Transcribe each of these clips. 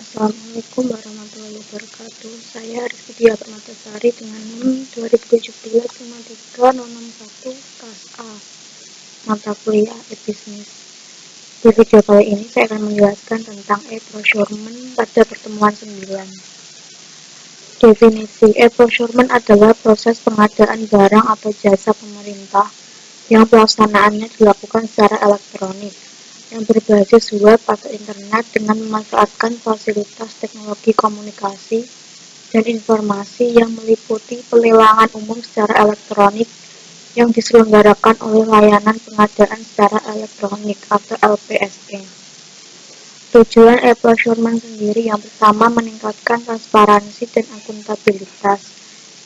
Assalamualaikum warahmatullahi wabarakatuh. Saya Rizky Permatasari dengan NIM 2017-53-061 kelas A, mata kuliah e-bisnis. Di video kali ini saya akan menjelaskan tentang e-procurement pada pertemuan 9. Definisi e-procurement adalah proses pengadaan barang atau jasa pemerintah yang pelaksanaannya dilakukan secara elektronik, yang berbasis web atau internet dengan memanfaatkan fasilitas teknologi komunikasi dan informasi yang meliputi pelelangan umum secara elektronik yang diselenggarakan oleh Layanan Pengadaan Secara Elektronik atau LPSE. Tujuan e-procurement sendiri yang pertama meningkatkan transparansi dan akuntabilitas,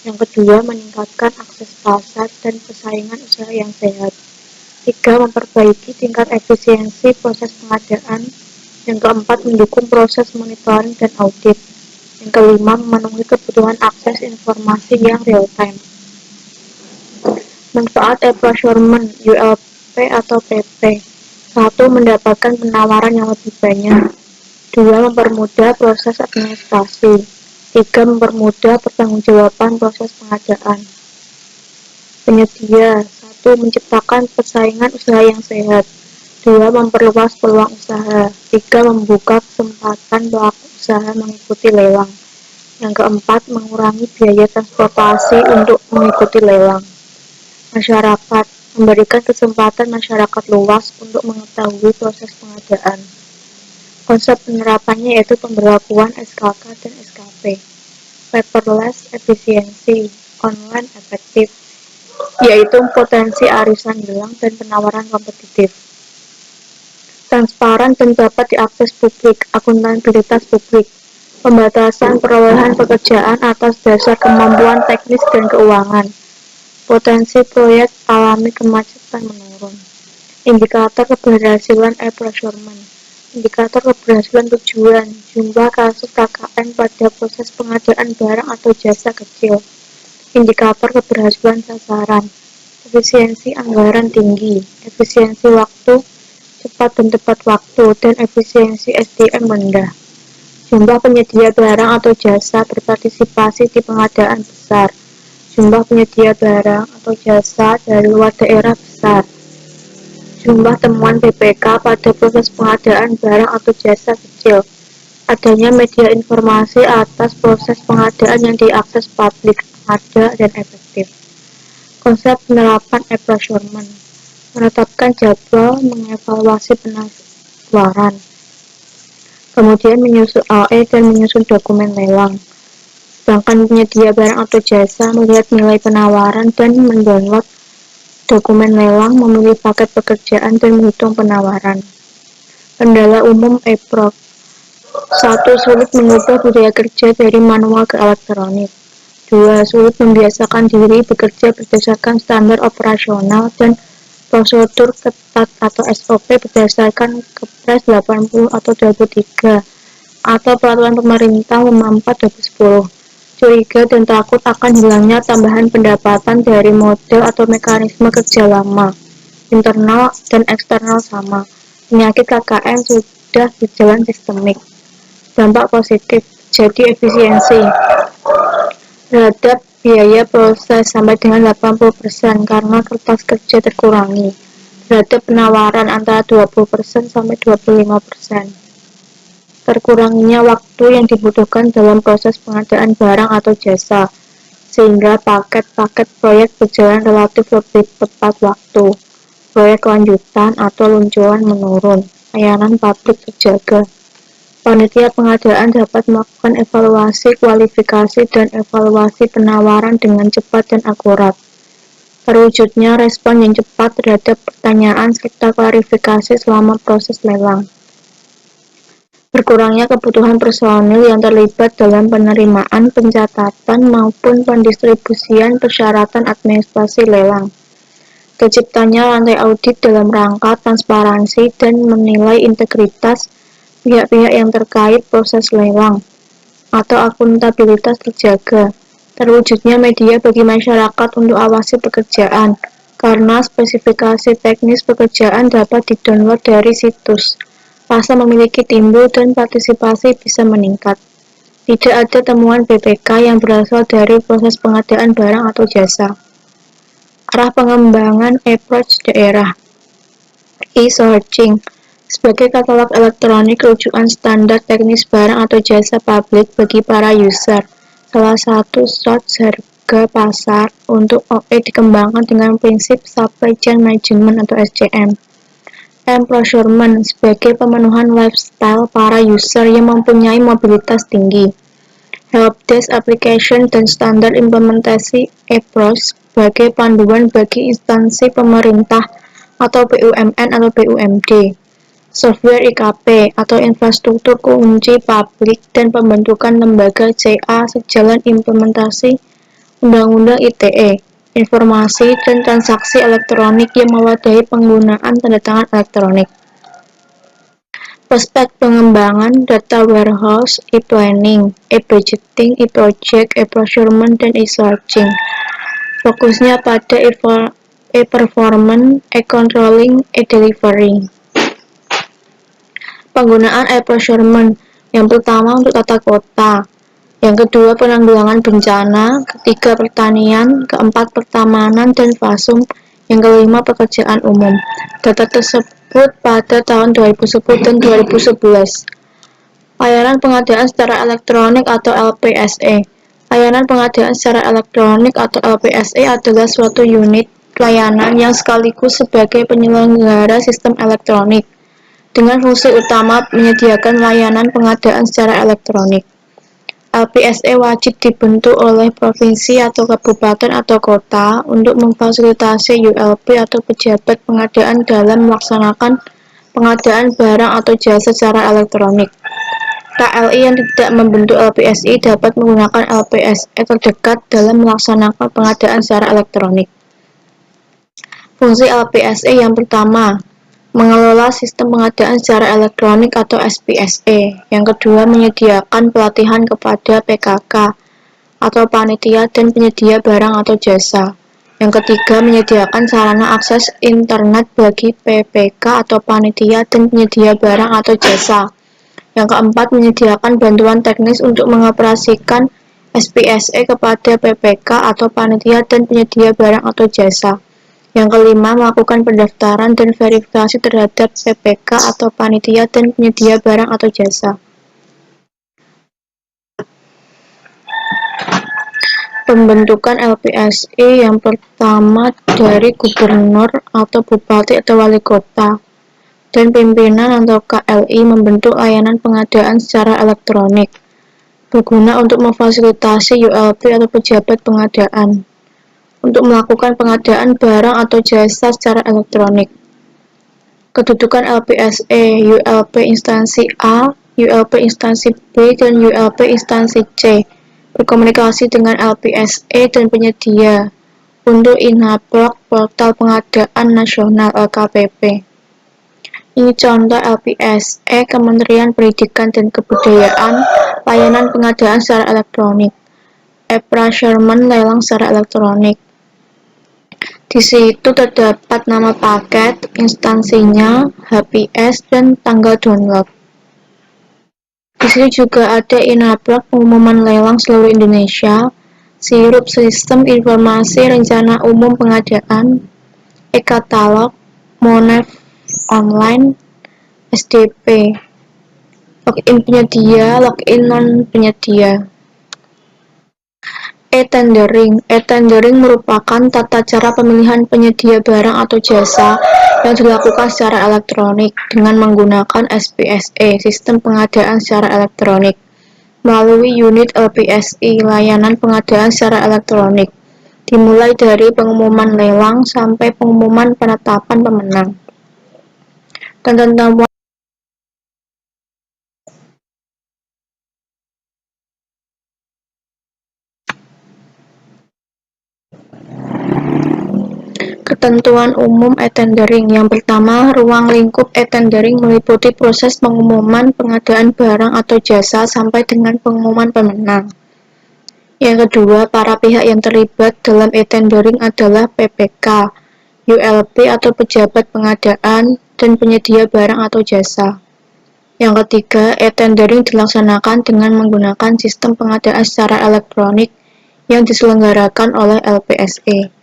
yang kedua meningkatkan akses pasar dan persaingan usaha yang sehat. 3. Memperbaiki tingkat efisiensi proses pengadaan. Yang keempat, mendukung proses monitoring dan audit. Yang kelima, memenuhi kebutuhan akses informasi yang real-time. Manfaat e-procurement ULP atau PP. 1. Mendapatkan penawaran yang lebih banyak. 2. Mempermudah proses administrasi. 3. Mempermudah pertanggungjawaban proses pengadaan. Penyedia. 1. Menciptakan persaingan usaha yang sehat. 2. Memperluas peluang usaha. 3. Membuka kesempatan pelaku usaha mengikuti lelang. Yang keempat, mengurangi biaya transportasi untuk mengikuti lelang. Masyarakat. Memberikan kesempatan masyarakat luas untuk mengetahui proses pengadaan. Konsep penerapannya yaitu pemberlakuan SKK dan SKP. Paperless efisiensi, online efektif, yaitu potensi arisan hilang dan penawaran kompetitif. Transparan dan dapat diakses publik, akuntabilitas publik, pembatasan perolehan pekerjaan atas dasar kemampuan teknis dan keuangan, potensi proyek alami kemacetan menurun. Indikator keberhasilan e-procurement. Indikator keberhasilan tujuan, jumlah kasus KKN pada proses pengadaan barang atau jasa kecil. Indikator keberhasilan sasaran, efisiensi anggaran tinggi, efisiensi waktu, cepat dan tepat waktu, dan efisiensi SDM rendah. Jumlah penyedia barang atau jasa berpartisipasi di pengadaan besar. Jumlah penyedia barang atau jasa dari luar daerah besar. Jumlah temuan BPK pada proses pengadaan barang atau jasa kecil. Adanya media informasi atas proses pengadaan yang diakses publik, ada dan efektif. Konsep penerapan e-procurement. Menetapkan jadwal mengevaluasi penawaran. Kemudian menyusun AE dan menyusun dokumen lelang. Sedangkan penyedia barang atau jasa melihat nilai penawaran dan mendownload dokumen lelang, memilih paket pekerjaan dan menghitung penawaran. Kendala umum e-proc. 1. Sulit mengubah budaya kerja dari manual ke elektronik. 2. Sulit membiasakan diri bekerja berdasarkan standar operasional dan prosedur ketat atau SOP berdasarkan Kepres 80 atau 23 atau Peraturan Pemerintah Nomor 4 2010. Curiga dan takut akan hilangnya tambahan pendapatan dari model atau mekanisme kerja lama, internal dan eksternal sama. Penyakit KKN sudah berjalan sistemik. Dampak positif, jadi efisiensi terhadap biaya proses sampai dengan 80% karena kertas kerja terkurangi, terhadap penawaran antara 20% sampai 25%. Terkuranginya waktu yang dibutuhkan dalam proses pengadaan barang atau jasa, sehingga paket-paket proyek berjalan relatif lebih tepat waktu. Proyek lanjutan atau luncuran menurun, layanan publik terjaga. Panitia pengadaan dapat melakukan evaluasi, kualifikasi, dan evaluasi penawaran dengan cepat dan akurat. Terwujudnya respon yang cepat terhadap pertanyaan serta klarifikasi selama proses lelang. Berkurangnya kebutuhan personil yang terlibat dalam penerimaan, pencatatan, maupun pendistribusian persyaratan administrasi lelang. Terciptanya rantai audit dalam rangka transparansi dan menilai integritas pihak-pihak yang terkait proses lelang, atau akuntabilitas terjaga. Terwujudnya media bagi masyarakat untuk awasi pekerjaan, karena spesifikasi teknis pekerjaan dapat didownload dari situs Rasa memiliki timbul dan partisipasi bisa meningkat. Tidak ada temuan BPK yang berasal dari proses pengadaan barang atau jasa. Arah pengembangan approach daerah e-searching sebagai katalog elektronik rujukan standar teknis barang atau jasa publik bagi para user. Salah satu search harga pasar untuk OE dikembangkan dengan prinsip Supply Chain Management atau SCM. Procurement sebagai pemenuhan lifestyle para user yang mempunyai mobilitas tinggi. Helpdesk application dan standar implementasi approach sebagai panduan bagi instansi pemerintah atau BUMN atau BUMD. Software IKP atau infrastruktur kunci publik dan pembentukan lembaga CA sejalan implementasi Undang-Undang ITE, informasi dan transaksi elektronik yang mewadahi penggunaan tanda tangan elektronik. Prospek pengembangan data warehouse, e-planning, e-budgeting, e-project, e-procurement, dan e-searching. Fokusnya pada e-performance, e-controlling, e-delivery. Penggunaan e-procurement yang pertama untuk tata kota, yang kedua penanggulangan bencana, ketiga pertanian, keempat pertamanan dan fasum, yang kelima pekerjaan umum. Data tersebut pada tahun 2010 dan 2011. Layanan pengadaan secara elektronik atau LPSE. Layanan pengadaan secara elektronik atau LPSE adalah suatu unit layanan yang sekaligus sebagai penyelenggara sistem elektronik, dengan fungsi utama menyediakan layanan pengadaan secara elektronik. LPSE wajib dibentuk oleh provinsi atau kabupaten atau kota untuk memfasilitasi ULP atau pejabat pengadaan dalam melaksanakan pengadaan barang atau jasa secara elektronik. KLI yang tidak membentuk LPSI dapat menggunakan LPSE terdekat dalam melaksanakan pengadaan secara elektronik. Fungsi LPSE yang pertama, mengelola sistem pengadaan secara elektronik atau SPSE. Yang kedua, menyediakan pelatihan kepada PKK atau panitia dan penyedia barang atau jasa. Yang ketiga, menyediakan sarana akses internet bagi PPK atau panitia dan penyedia barang atau jasa. Yang keempat, menyediakan bantuan teknis untuk mengoperasikan SPSE kepada PPK atau panitia dan penyedia barang atau jasa. Yang kelima, melakukan pendaftaran dan verifikasi terhadap PPK atau panitia dan penyedia barang atau jasa. Pembentukan LPSE yang pertama dari gubernur atau bupati atau wali kota, dan pimpinan atau KLI membentuk layanan pengadaan secara elektronik, berguna untuk memfasilitasi ULP atau pejabat pengadaan untuk melakukan pengadaan barang atau jasa secara elektronik. Kedudukan LPSE, ULP instansi A, ULP instansi B, dan ULP instansi C berkomunikasi dengan LPSE dan penyedia untuk Inhaplok Portal Pengadaan Nasional LKPP. Ini contoh LPSE Kementerian Pendidikan dan Kebudayaan, layanan pengadaan secara elektronik, e-procurement lelang secara elektronik. Di situ terdapat nama paket, instansinya, HPS, dan tanggal download. Di sini juga ada Inhaplok pengumuman lelang seluruh Indonesia, sirup sistem informasi rencana umum pengadaan, e-katalog, Monef online, SDP, login penyedia, login non-penyedia. E-tendering. E-tendering merupakan tata cara pemilihan penyedia barang atau jasa yang dilakukan secara elektronik dengan menggunakan SPSE, sistem pengadaan secara elektronik, melalui unit LPSI, layanan pengadaan secara elektronik, dimulai dari pengumuman lelang sampai pengumuman penetapan pemenang. Ketentuan umum e-tendering. Yang pertama, ruang lingkup e-tendering meliputi proses pengumuman pengadaan barang atau jasa sampai dengan pengumuman pemenang. Yang kedua, para pihak yang terlibat dalam e-tendering adalah PPK, ULP atau pejabat pengadaan, dan penyedia barang atau jasa. Yang ketiga, e-tendering dilaksanakan dengan menggunakan sistem pengadaan secara elektronik yang diselenggarakan oleh LPSE.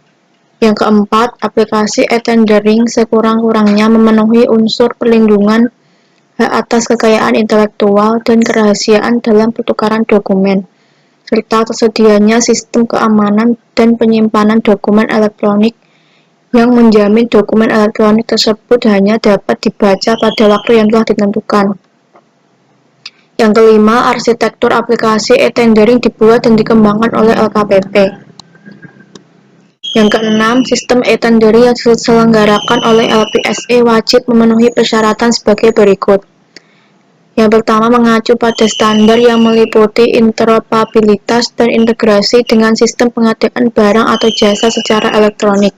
Yang keempat, aplikasi e-tendering sekurang-kurangnya memenuhi unsur perlindungan hak atas kekayaan intelektual dan kerahasiaan dalam pertukaran dokumen, serta tersedianya sistem keamanan dan penyimpanan dokumen elektronik yang menjamin dokumen elektronik tersebut hanya dapat dibaca pada waktu yang telah ditentukan. Yang kelima, arsitektur aplikasi e-tendering dibuat dan dikembangkan oleh LKPP. Yang keenam, sistem e-tendering yang diselenggarakan oleh LPSE wajib memenuhi persyaratan sebagai berikut. Yang pertama, mengacu pada standar yang meliputi interoperabilitas dan integrasi dengan sistem pengadaan barang atau jasa secara elektronik.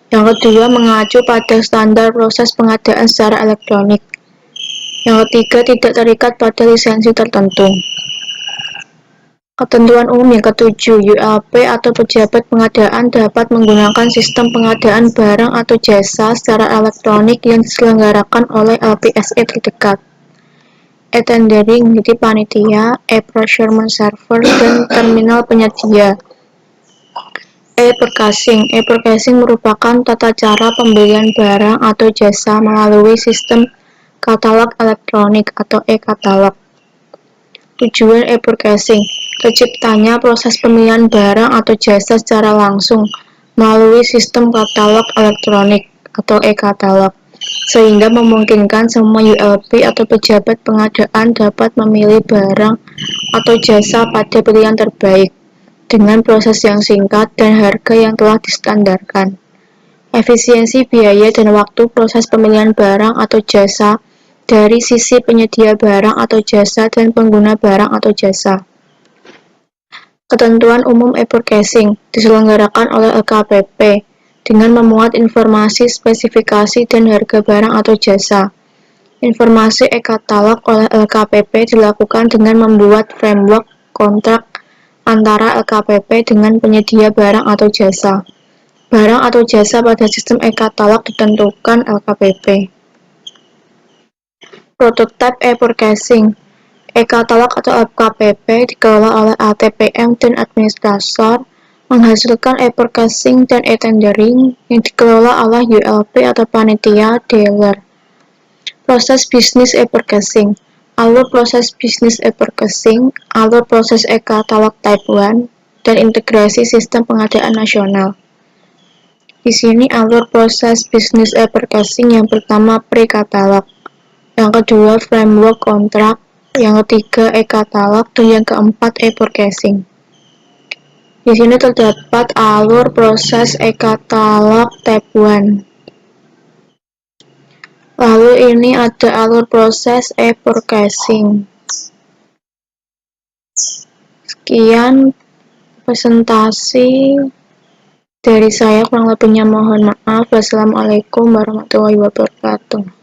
Yang kedua, mengacu pada standar proses pengadaan secara elektronik. Yang ketiga, tidak terikat pada lisensi tertentu. Ketentuan umum yang ketujuh, ULP atau pejabat pengadaan dapat menggunakan sistem pengadaan barang atau jasa secara elektronik yang diselenggarakan oleh LPSE terdekat. E-tendering menjadi panitia, e-procurement server, dan terminal penyedia. E-purchasing. E-purchasing merupakan tata cara pembelian barang atau jasa melalui sistem katalog elektronik atau e-katalog. Tujuan e-purchasing, terciptanya proses pemilihan barang atau jasa secara langsung melalui sistem katalog elektronik atau e-katalog, sehingga memungkinkan semua ULP atau pejabat pengadaan dapat memilih barang atau jasa pada pilihan terbaik, dengan proses yang singkat dan harga yang telah distandarkan. Efisiensi biaya dan waktu proses pemilihan barang atau jasa dari sisi penyedia barang atau jasa dan pengguna barang atau jasa. Ketentuan umum e-purchasing diselenggarakan oleh LKPP dengan memuat informasi spesifikasi dan harga barang atau jasa. Informasi e-katalog oleh LKPP dilakukan dengan membuat framework kontrak antara LKPP dengan penyedia barang atau jasa. Barang atau jasa pada sistem e-katalog ditentukan LKPP. Prototype e-purchasing. E-katalog atau LKPP dikelola oleh ATPM dan administrator, menghasilkan e-purchasing dan e-tendering yang dikelola oleh ULP atau panitia dealer. Proses bisnis e-purchasing. Alur proses bisnis e-purchasing, alur proses e-katalog type 1, dan integrasi sistem pengadaan nasional. Di sini alur proses bisnis e-purchasing yang pertama pre-katalog, yang kedua framework kontrak, yang ketiga e-katalog, dan yang keempat e-purchasing. Di sini terdapat alur proses e-katalog type 1. Lalu ini ada alur proses e-purchasing. Sekian presentasi dari saya, kurang lebihnya mohon maaf. Wassalamualaikum warahmatullahi wabarakatuh.